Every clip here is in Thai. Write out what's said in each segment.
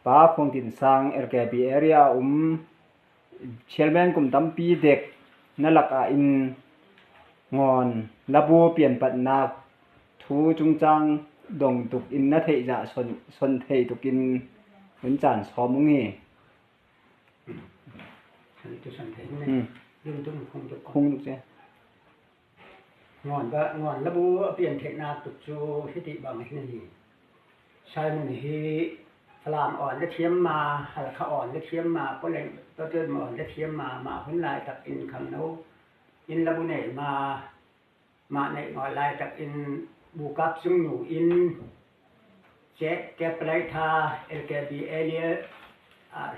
ป้าคงติดสร้างLKB areaเชลแมนกลุ่มตั้มปีเด็กนั่นหลักอินงอนระบูเปลี่ยนปัดนักทูจุงจังดงตุกอินนัทเทจะสนเทตุกินเหมือนจานซ้อมมึงนี่ยืนตุ้งคงตุกเจ้งอนก็งอนระบูเปลี่ยนเทนาตุกจูฮิติบางที่นี่ใช่มันฮีพลามอ่อนก็เทียมมาหลักอ่อนก็เทียมมาก็เลยตัวเตือนอ่อนก็เทียมมาพื้นลายตักอินคำโนอินระบุเนมาในอ่อนลายตักอินบุกับซุงหนูอินเจ๊แกปลายทาLKBเอเลีย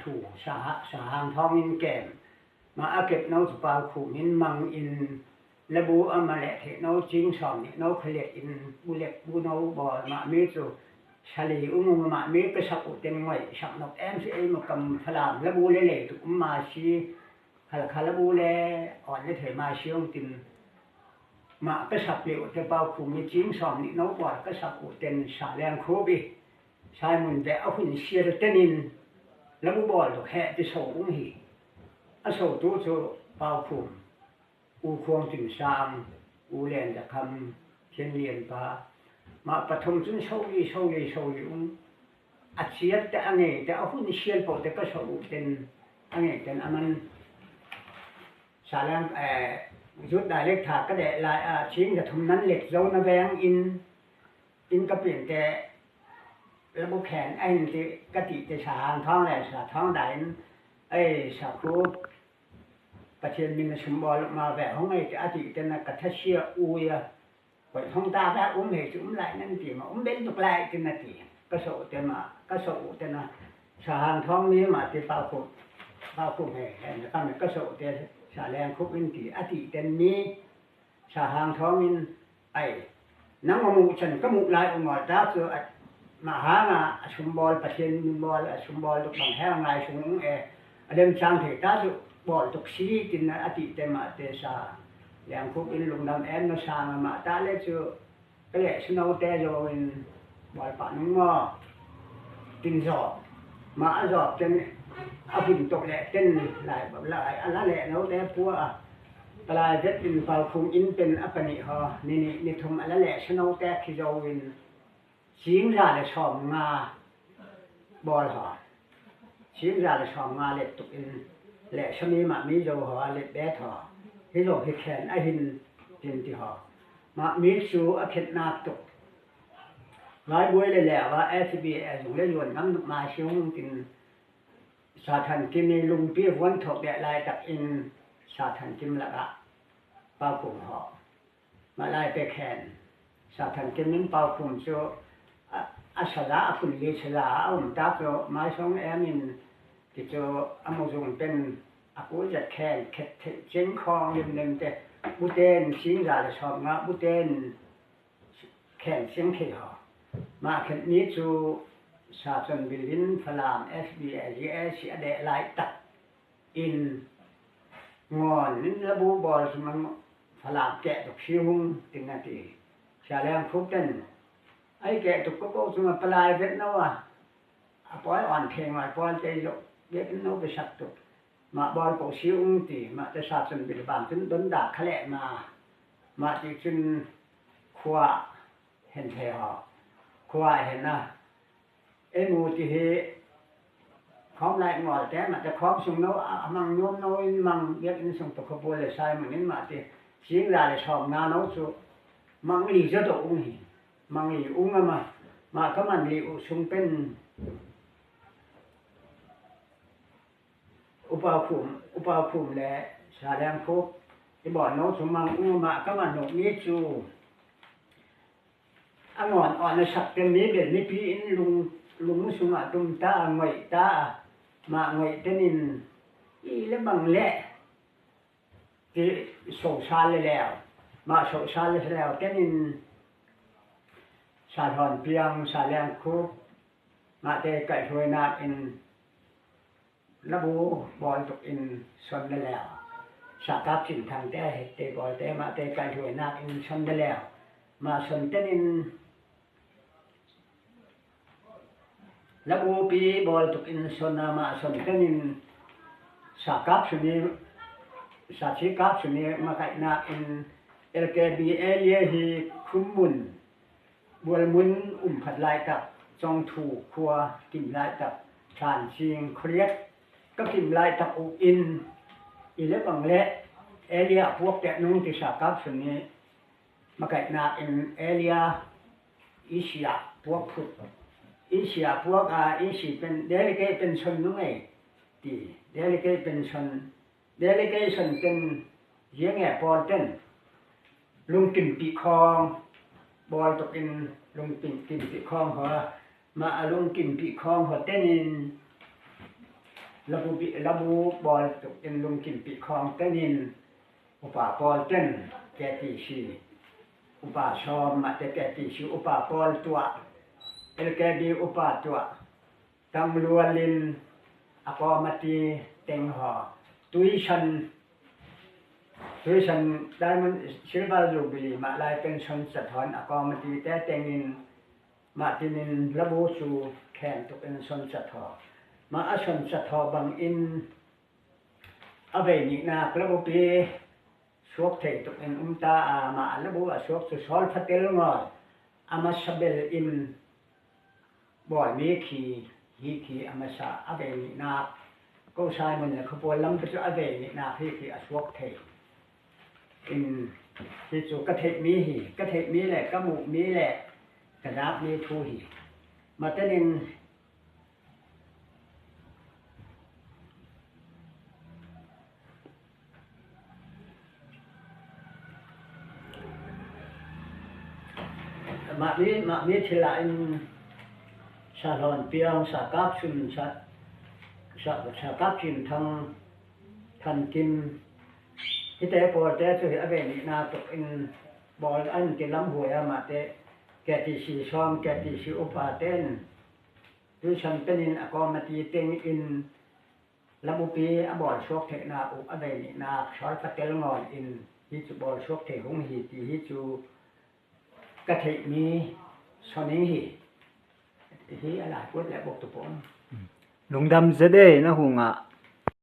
ถูสาหางทองอินแก่มาอาเก็บโนสปาขู่อินมังอินระบุอามาเละเทโนจิงสอนโนเคลียอินบุเล็กบุโนบอมาเมจูชาลีอุ้งมาเมกสักอุเต็งไว้สักนกMCAมากำพลามระบุเล่ๆตุกมาชีขระบุเล่อ่อนเถมาชีองตินมากษักเลี้ยวแต่เบาคุมีจิงสอนนี่โนบอดกษักอุเต็นสาแรงโคบิชายมุนแต่เอาหุ่นเชียร์เตนินระบุบอลแห่จะส่งอุ้งหีอาส่งตัวโจเบาคุมอูควงถึงสามอูเรียนจะคำเทียนเรียนปามาปฐมจนโชลีอัดเชียร์แต่อันนี้แต่เอาหุ่นเชียร์พอแต่ก็ส่งเป็นอันนี้เป็นอันมันสาแรงยุดได้เล็กถากก็ได้ลายชิ้นจะทำนั้นเหล็กโซนแวงอินก็เปลี่ยนแต่ระบบแขนไอ้ที่กติจะสาท้องแหล่สาท้องได้สาคูประเทศมินชุมบอลมาแบบห้องไอ้อดีตเป็นกัทเชียอุยไว้ห้องตาแบบเหตุไหลนั่นตีมาเบนตุกไหลเป็นนาทีก็โสเต็มมาก็โสเต็มนะสาท้องนี้มาที่เป่าคุกแห่แล้วก็โสเต็มสาแรงคุกอินตีอดีตเป็นนี้สาท้องอินนังมูฉันก็มุกลายองค์ตาคือมาหาชุมบอลประเทศมินบอลชุมบอลตุกบังแห้งลายชุมเดิมช่างเถิดตาสุบอลตุกซีตินอดีตเป็นมาเตชาอย่างคุกอินลงดำมาช่างมาตาเล็กชื่อก็เลยสโนว์เตโจอินบอลปานุ่งงอตินสอบมาสอบจนเอาหินตกแหละเต้นหลายแบบหลายอะไรแหละโน้ตแต่พวกปลายเพชรอินเปาคุมอินเป็นอัปนิฮอนี่ทำอะไรแหละสโนว์แต่คิโจอินชิงราเลยชอบงาบอลหอชิงราเลยชอบงาเล็ดตุกอินแหละชมีมามีโจหอเล็ดแบดหอที่โลกที่แขนไอหินที่หอมามีสูอเข็ดนาตุกหลายบุยเลยแหละว่าSBSอยู่เลยยวนน้ำมาชิงกินสาธันกินในลุงเปี้ยวันถกแดดลายตักอินสาธันกินละเป่าคุมหอมาลายไปแขนสาธันกินนิ้นเป่าคุมโจอาสระฝุ่นเลสระตาโจมาส่งมินที่โจอโมซุงเป็นอากูจะแข่งเชิงคองหนึ่งแต่บุเตนชิงราชอบงาบุเตนแข่งเชิงเขียวมาแข่งนี้จูชาชนบิลินพลาม SBS เดลายตัดอินงอนนินระบูบอลสมันพลามแกะตกชิวงตินาทีชาแรงฟุตเต้นไอ้แกตุกก็สมปลายเวทนะวะปล่อยอ่อนเพลงมาปล่อยใจยกเวทนะไปสักตุกมาบอลปกชิวตีมาจะสาบสนบิดบานจนโดนด่าขะแหละมาที่จนขวาเห็นเทหอขวาเห็นนะมูที่เฮของไรงอแต่มาจะครอบสมโนมังโยมโนมังเยอะอินสงตกขบวนเลยใช่เหมือนนี้มาที่เสียงรายชอบงานเอาสุมังลีจะตกอุ้งหิมังลีอุ้งมาก็มันลีอุชุงเป็นอุปาคุมและสาแดงครบที่บอกโน้สมังอุ้งมาก็มันหนกนี้จูอ่อนในสักเป็นนี้เด่นนี้พี่อินลุงมุสมาตุมตาหงอยตามาหงอยเตนินและบางแหละที่โศกชาเลยแล้วมาโศกชาเลยแล้วเตนินสาธรเพียงสาแรงคุบมาเตะไก่ถวยนาอินระบูบอลตกอินชนได้แล้วสากับสิ่งทางแต่เตะบอลแต่มาเตะไก่ถวยนาอินชนได้แล้วมาชนเตนิน ระบูปีบอลตุกอินสนามาสนเตนินสากับสุนีสาชิกับสุนีมาไกนาอินLKB area hi khumun bualmunผัดลายกับจองถูกครัวกินลายกับชานเชียงเครียดก็กินลายกับอุอินอีเล็บังเละเอเรียพวกแกนุ่งที่สากับสุนีมาไกนาอินเอเรียอิเชียพวกพุทธอิเชียพวกอิชีเป็นเดลิเกตเป็นชนนุ่งไงตีเดลิเกตเป็นชนเดลิเกชันเป็นเยี่ยงแง่ปอเต้นลุงกินปีคองบอลตกเป็นลุงกินปีคองหัวมาลุงกินปีคองหัวเต้นินระบูบอลตกเป็นลุงกินปีคองเต้นินอุปาปอลเต้นแกตีชีอุปาชอมมาแต่แกตีชีอุปาปอลตัวLKB อุปาตัวตังลัวลินอปอมาตีเต็งหอตุยชันได้มันศิลปะรูปลีมาลายเป็นชนสะท้อนอกอมตีแต่เต็งินมาตินินระบุสู่แข่งตกเป็นชนสะท้อมาอชนสะท้อบังอินอเวนินากระบุปีสวกเทตกเป็นตามาระบุสวกสุสอลฟัตเตลงออามาชเบลอินบ่อยมีขีอามาสาอเวนินาก็ใช้มันขบวนลำประจุอเวนินาที่สวกเทอินที่สุกะเทมีหีกะเทมีแหละกะหมูมีแหละกะนับมีทูหีมาตะนินมามีทีละอินสาธรเปียงสากับชุนสากับชินทั้งทันกินที่แต่พอแต่สุอเวนินาตกอินบอลอันที่ลำหัวมาแต่แกติสีช่องแกติสีอุปาเต้นด้วยฉันเป็นอินอกอมาตีเต็งอินระบุปีอบอลชกเทนาอุอเวนินาชอยฟัตเตลงอนอินฮิจูบอลชกเทหงหีตีฮิจูกะเทมีชอนิหีที่อะไรพูดแล้วบอกตุปงลุงดำเสดนะหุงอ่ะ